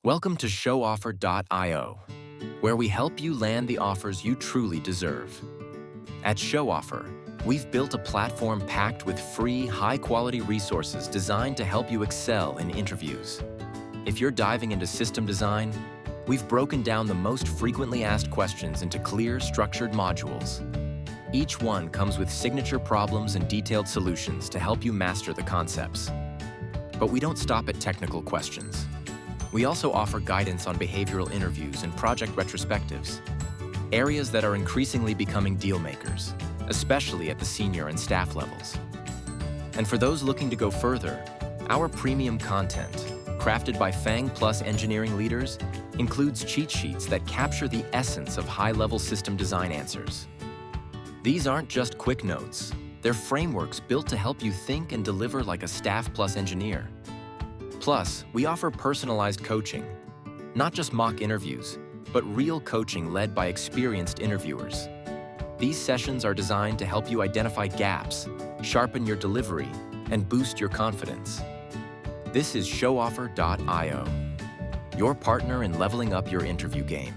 Welcome to ShowOffer.io, where we help you land the offers you truly deserve. At ShowOffer, we've built a platform packed with free, high-quality resources designed to help you excel in interviews. If you're diving into system design, we've broken down the most frequently asked questions into clear, structured modules. Each one comes with signature problems and detailed solutions to help you master the concepts. But we don't stop at technical questions. We also offer guidance on behavioral interviews and project retrospectives, areas that are increasingly becoming deal makers, especially at the senior and staff levels. And for those looking to go further, our premium content, crafted by Fang Plus engineering leaders, includes cheat sheets that capture the essence of high-level system design answers. These aren't just quick notes. They're frameworks built to help you think and deliver like a Staff Plus engineer. Plus, we offer personalized coaching, not just mock interviews, but real coaching led by experienced interviewers. These sessions are designed to help you identify gaps, sharpen your delivery, and boost your confidence. This is ShowOffer.io, your partner in leveling up your interview game.